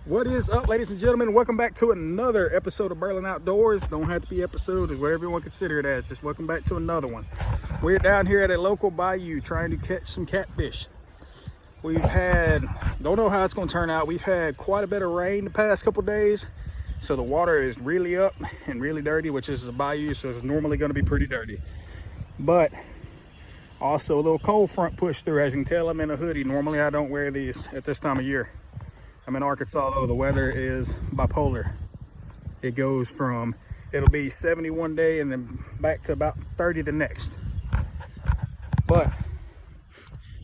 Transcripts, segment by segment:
What is up, ladies and gentlemen? Welcome back to another episode of Berlin Outdoors. Don't have to be episode, whatever everyone consider it as. Just welcome back to another one. We're down here at a local bayou trying to catch some catfish. We've had, don't know how it's going to turn out. We've had quite a bit of rain the past couple days, so the water is really up and really dirty, which is a bayou, so it's normally going to be pretty dirty. But also a little cold front pushed through. As you can tell, I'm in a hoodie. Normally I don't wear these at this time of year. I'm in Arkansas though. The weather is bipolar. It goes from, it'll be 70 one day and then back to about 30 the next. But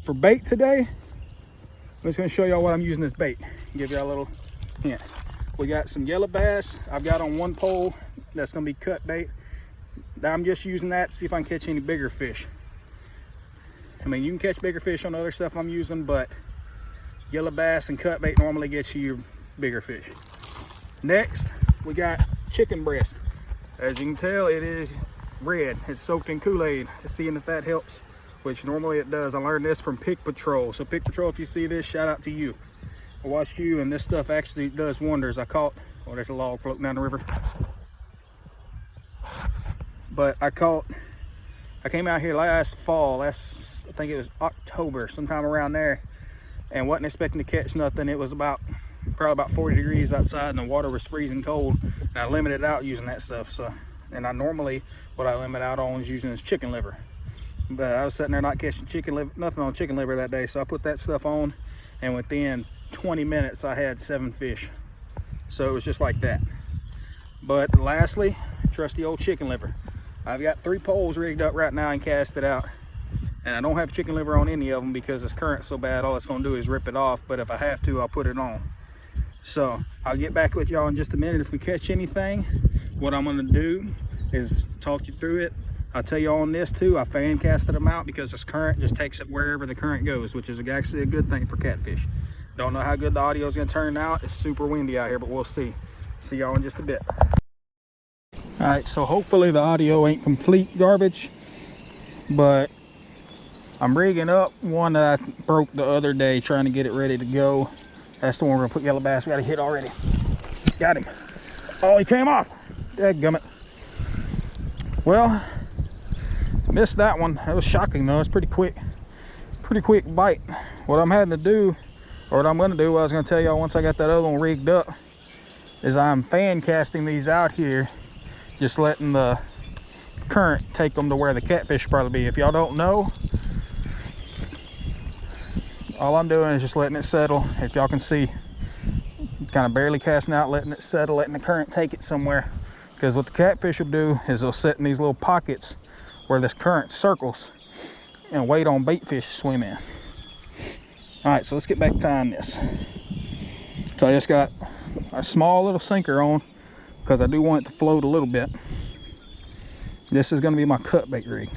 for bait today, I'm just gonna show y'all what I'm using this bait. Give y'all a little hint. We got some yellow bass. I've got on one pole that's gonna be cut bait. I'm just using that to see if I can catch any bigger fish. I mean, you can catch bigger fish on the other stuff I'm using, but yellow bass and cut bait normally gets you your bigger fish. Next, we got chicken breast. As you can tell, it is red. It's soaked in Kool-Aid. Seeing if that helps, which normally it does. I learned this from Pig Patrol. So Pig Patrol, if you see this, shout out to you. I watched you, and this stuff actually does wonders. I caught, oh, there's a log floating down the river. But I came out here last fall, I think it was October, sometime around there, and wasn't expecting to catch nothing. It was probably about 40 degrees outside and the water was freezing cold, and I limited out using that stuff. So, and I normally, what I limit out on is using is chicken liver, but I was sitting there not catching chicken liver, nothing on chicken liver that day. So I put that stuff on, and within 20 minutes I had 7 fish. So it was just like that. But lastly, trusty old chicken liver. I've got 3 poles rigged up right now and cast it out. And I don't have chicken liver on any of them because this current's so bad, all it's gonna do is rip it off. But if I have to, I'll put it on. So I'll get back with y'all in just a minute if we catch anything. What I'm gonna do is talk you through it. I'll tell you on this too, I fan casted them out because this current just takes it wherever the current goes, which is actually a good thing for catfish. Don't know how good the audio is gonna turn out. It's super windy out here, but we'll see. See y'all in just a bit. All right, so hopefully the audio ain't complete garbage, but I'm rigging up one that I broke the other day, trying to get it ready to go. That's the one we're gonna put yellow bass. We got a hit already. Got him. Oh, he came off. Dadgummit. Well, missed that one. That was shocking though. It's pretty quick bite. What I'm having to do, or what I'm gonna do, what I was gonna tell y'all once I got that other one rigged up, is I'm fan casting these out here, just letting the current take them to where the catfish probably be. If y'all don't know, all I'm doing is just letting it settle. If y'all can see, kind of barely casting out, letting it settle, letting the current take it somewhere. Because what the catfish will do is they'll sit in these little pockets where this current circles and wait on bait fish to swim in. All right, so let's get back to tying this. So I just got a small little sinker on because I do want it to float a little bit. This is going to be my cut bait rig.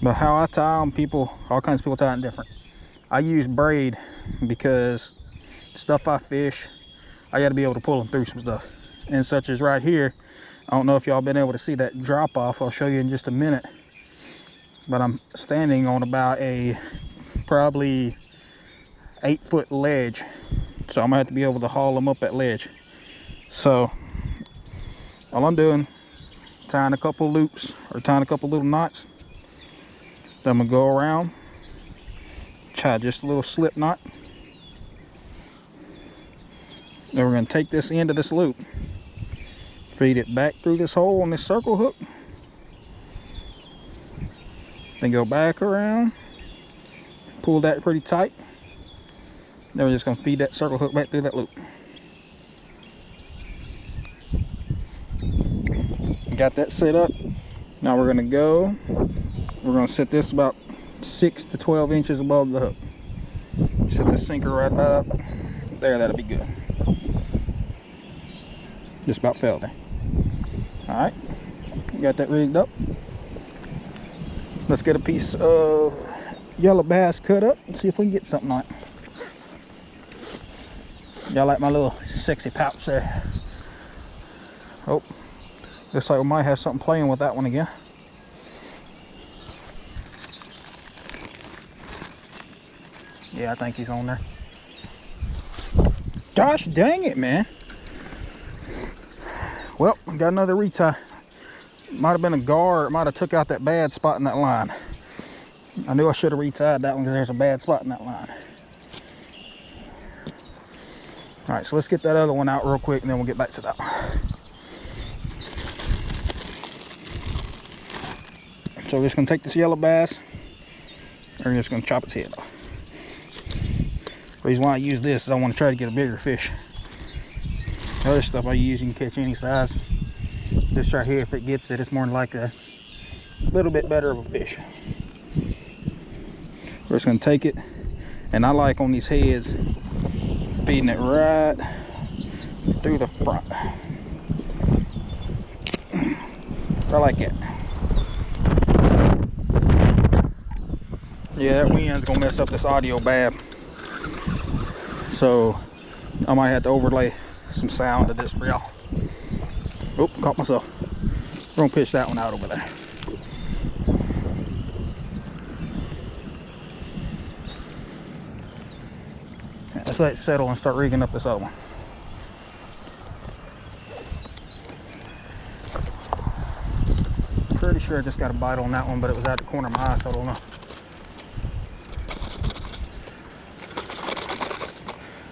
But how I tie them, all kinds of people tie them different. I use braid because stuff I fish, I got to be able to pull them through some stuff. And such as right here, I don't know if y'all been able to see that drop off. I'll show you in just a minute. But I'm standing on about a probably 8-foot ledge. So I'm going to have to be able to haul them up that ledge. So all I'm doing, tying a couple loops or tying a couple little knots. Then I'm going to go around, tie just a little slip knot. Then we're going to take this end of this loop, feed it back through this hole on this circle hook, then go back around, pull that pretty tight. Then we're just going to feed that circle hook back through that loop. Got that set up. Now we're going to set this about 6 to 12 inches above the hook. Set the sinker right up there. That'll be good. Just about fell there. All right, got that rigged up. Let's get a piece of yellow bass cut up and see if we can get something on it. Y'all like my little sexy pouch there? Oh, looks like we might have something playing with that one again. Yeah, I think he's on there. Gosh dang it, man. Well, we got another retie. Might have been a gar. It might have took out that bad spot in that line. I knew I should have retied that one because there's a bad spot in that line. All right, so let's get that other one out real quick and then we'll get back to that one. So we're just gonna take this yellow bass and we're just gonna chop its head off. The reason why I use this is I want to try to get a bigger fish. The other stuff I use, you can catch any size. This right here, if it gets it, it's more than like a little bit better of a fish. We're just gonna take it, and I like on these heads, feeding it right through the front. I like it. Yeah, that wind's gonna mess up this audio bad. So I might have to overlay some sound to this for y'all. Oh, caught myself. We're gonna pitch that one out over there. Let's let it settle and start rigging up this other one. Pretty sure I just got a bite on that one, but it was out the corner of my eye, so I don't know.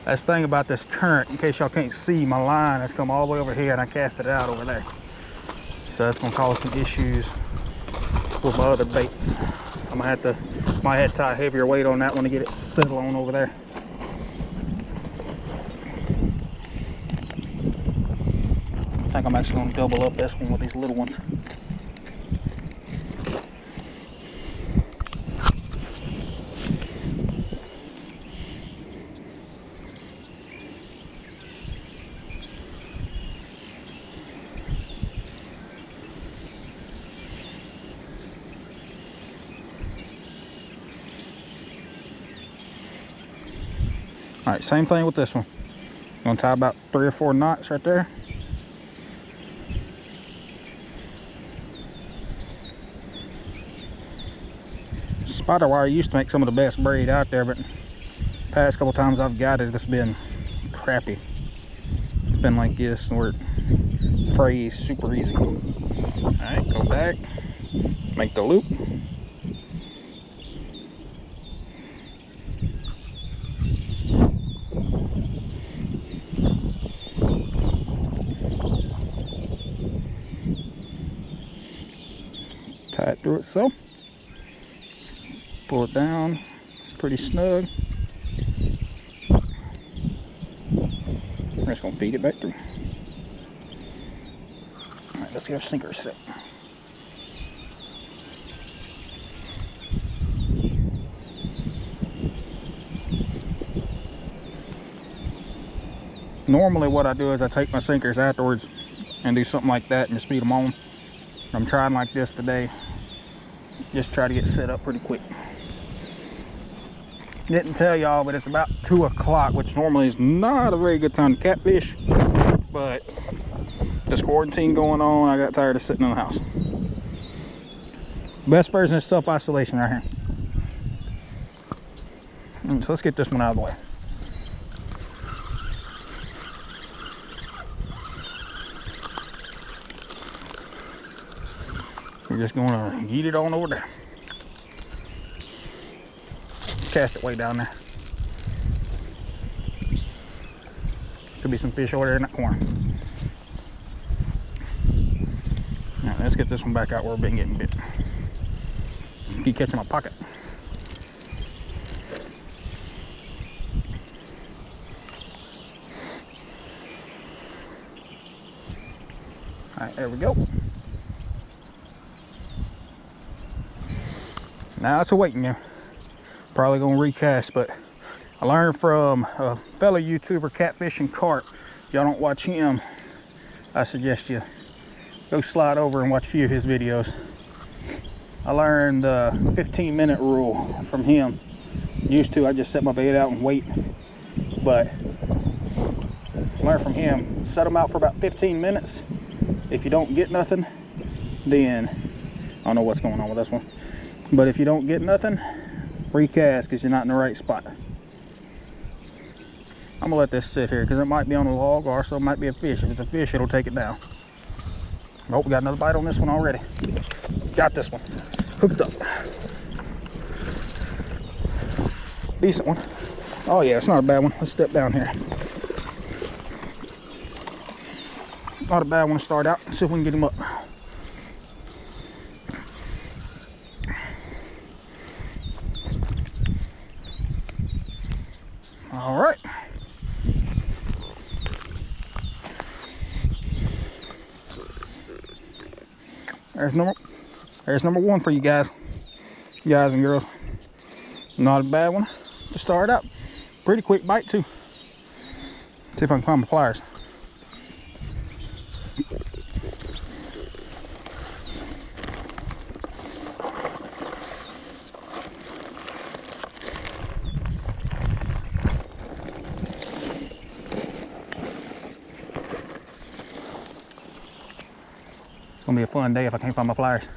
That's the thing about this current, in case y'all can't see, my line has come all the way over here and I cast it out over there. So that's gonna cause some issues with my other baits. I might have to tie a heavier weight on that one to get it settled on over there. I think I'm actually gonna double up this one with these little ones. All right, same thing with this one. I'm gonna tie about 3 or 4 knots right there. Spider wire used to make some of the best braid out there, but the past couple times I've got it, it's been crappy. It's been like this, where it frays super easy. All right, go back, make the loop. Tie it through it so. Pull it down pretty snug. We're just gonna feed it back through. All right, let's get our sinker set. Normally what I do is I take my sinkers afterwards and do something like that and just feed them on. I'm trying like this today. Just try to get set up pretty quick. Didn't tell y'all, but it's about 2 o'clock, which normally is not a very good time to catfish. But this quarantine going on, I got tired of sitting in the house. Best version of self-isolation right here. So let's get this one out of the way. We're just gonna yeet it on over there. Cast it way down there. Could be some fish over there in that corner. All right, let's get this one back out where we've been getting bit. Keep catching my pocket. All right, there we go. Now it's a waiting game. Probably gonna recast, but I learned from a fellow YouTuber, Catfishing Carp. If y'all don't watch him, I suggest you go slide over and watch a few of his videos. I learned the 15-minute rule from him. Used to, I just set my bait out and wait, but learned from him, set them out for about 15 minutes. If you don't get nothing, then I don't know what's going on with this one, but if you don't get nothing, recast because you're not in the right spot. I'm gonna let this sit here because it might be on a log, or also it might be a fish. If it's a fish, it'll take it down. Oh, we got another bite on this one already. Got this one hooked up. Decent one. Oh yeah, it's not a bad one. Let's step down here. Not a bad one to start out. See if we can get him up. All right. There's number one for you guys and girls. Not a bad one to start out. Pretty quick bite too. See if I can find my pliers. It's gonna be a fun day if I can't find my pliers.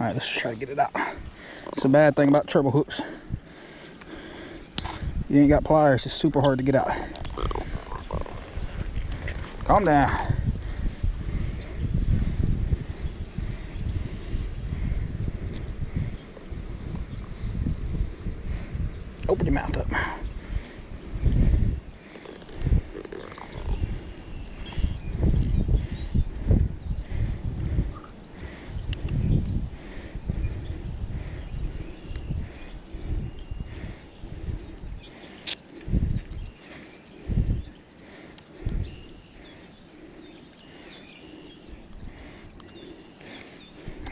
All right, let's try to get it out. It's a bad thing about treble hooks. You ain't got pliers, it's super hard to get out. Calm down. Open your mouth up.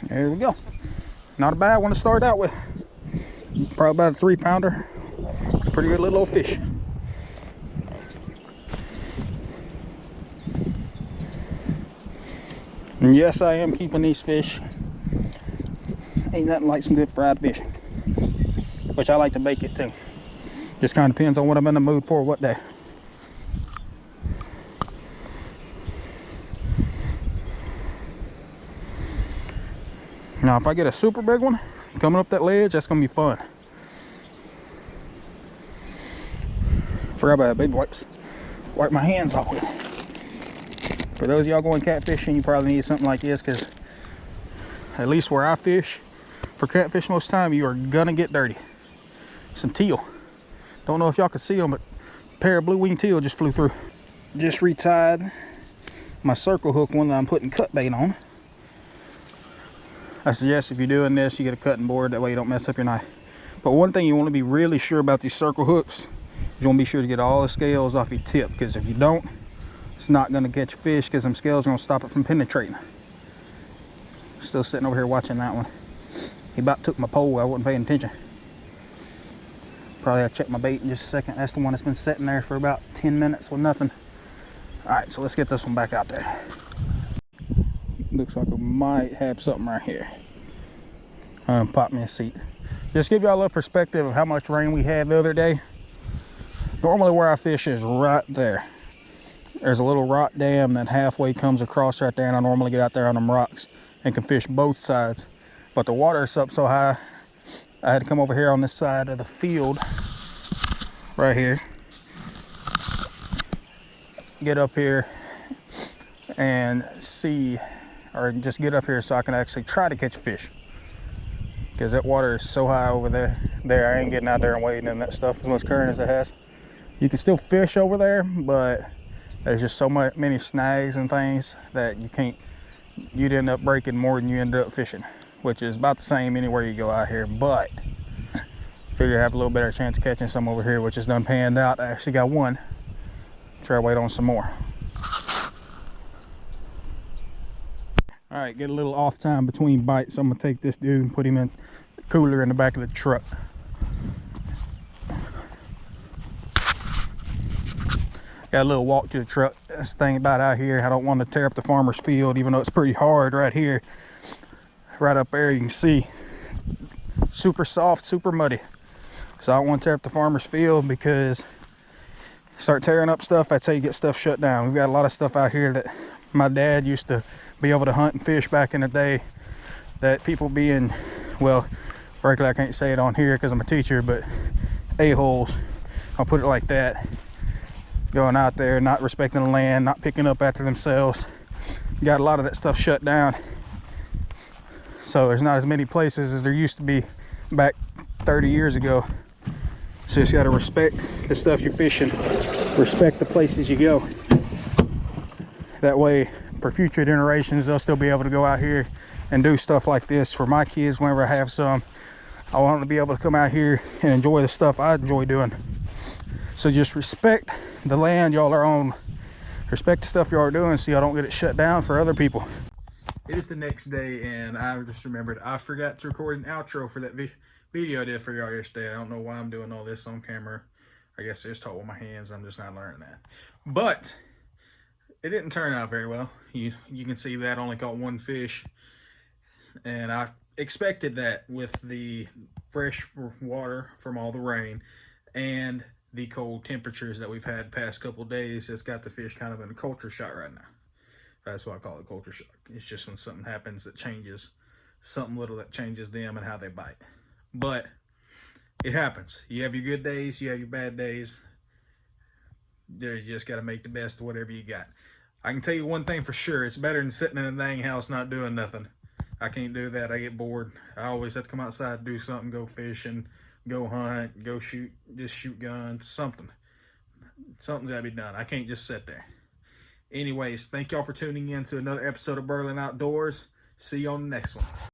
There we go. Not a bad one to start out with. Probably about a 3-pounder. Pretty good little old fish. And yes, I am keeping these fish. Ain't nothing like some good fried fish, which I like to bake it too. Just kind of depends on what I'm in the mood for what day. Now, if I get a super big one coming up that ledge, that's gonna be fun. Forgot about that baby wipes. Wipe my hands off with. For those of y'all going catfishing, you probably need something like this, because at least where I fish for catfish most of the time, you are gonna get dirty. Some teal. Don't know if y'all can see them, but a pair of blue-winged teal just flew through. Just retied my circle hook one that I'm putting cut bait on. I suggest if you're doing this, you get a cutting board, that way you don't mess up your knife. But one thing you want to be really sure about these circle hooks, you want to be sure to get all the scales off your tip, because if you don't, it's not going to catch fish, because them scales are going to stop it from penetrating. Still sitting over here watching that one. He about took my pole, I wasn't paying attention. Probably have to check my bait in just a second. That's the one that's been sitting there for about 10 minutes with nothing. All right, so let's get this one back out there. Looks like I might have something right here. Pop me a seat. Just give y'all a little perspective of how much rain we had the other day. Normally where I fish is right there. There's a little rock dam that halfway comes across right there, and I normally get out there on them rocks and can fish both sides. But the water's up so high, I had to come over here on this side of the field, right here. Get up here and see, or just get up here so I can actually try to catch fish. Because that water is so high over there. I ain't getting out there and wading in that stuff as much current as it has. You can still fish over there, but there's just so many snags and things that you'd end up breaking more than you ended up fishing, which is about the same anywhere you go out here. But figure I have a little better chance of catching some over here, which is done panned out. I actually got one. Try to wait on some more. All right, get a little off time between bites. So I'm gonna take this dude and put him in the cooler in the back of the truck. Got a little walk to the truck. That's the thing about out here. I don't want to tear up the farmer's field, even though it's pretty hard right here. Right up there, you can see super soft, super muddy. So I don't want to tear up the farmer's field, because start tearing up stuff, that's how you get stuff shut down. We've got a lot of stuff out here that my dad used to be able to hunt and fish back in the day, that people being, well, frankly, I can't say it on here because I'm a teacher, but a-holes I'll put it like that. Going out there, not respecting the land, not picking up after themselves. Got a lot of that stuff shut down. So there's not as many places as there used to be back 30 years ago. So you just gotta respect the stuff you're fishing. Respect the places you go. That way, for future generations, they'll still be able to go out here and do stuff like this. For my kids, whenever I have some, I want them to be able to come out here and enjoy the stuff I enjoy doing. So just respect the land y'all are on. Respect the stuff y'all are doing so y'all don't get it shut down for other people. It is the next day, and I just remembered I forgot to record an outro for that video I did for y'all yesterday. I don't know why I'm doing all this on camera. I guess I just talk with my hands. I'm just not learning that. But it didn't turn out very well. You can see that I only caught one fish, and I expected that with the fresh water from all the rain and the cold temperatures that we've had past couple days. It's got the fish kind of in a culture shock right now. That's why I call it culture shock. It's just when something happens that changes, something little that changes them and how they bite. But it happens. You have your good days, you have your bad days. You just got to make the best of whatever you got. I can tell you one thing for sure. It's better than sitting in a dang house not doing nothing. I can't do that. I get bored. I always have to come outside, do something, go fishing, go hunt, go shoot, just shoot guns, something. Something's got to be done. I can't just sit there. Anyways, thank y'all for tuning in to another episode of Berlin Outdoors. See you on the next one.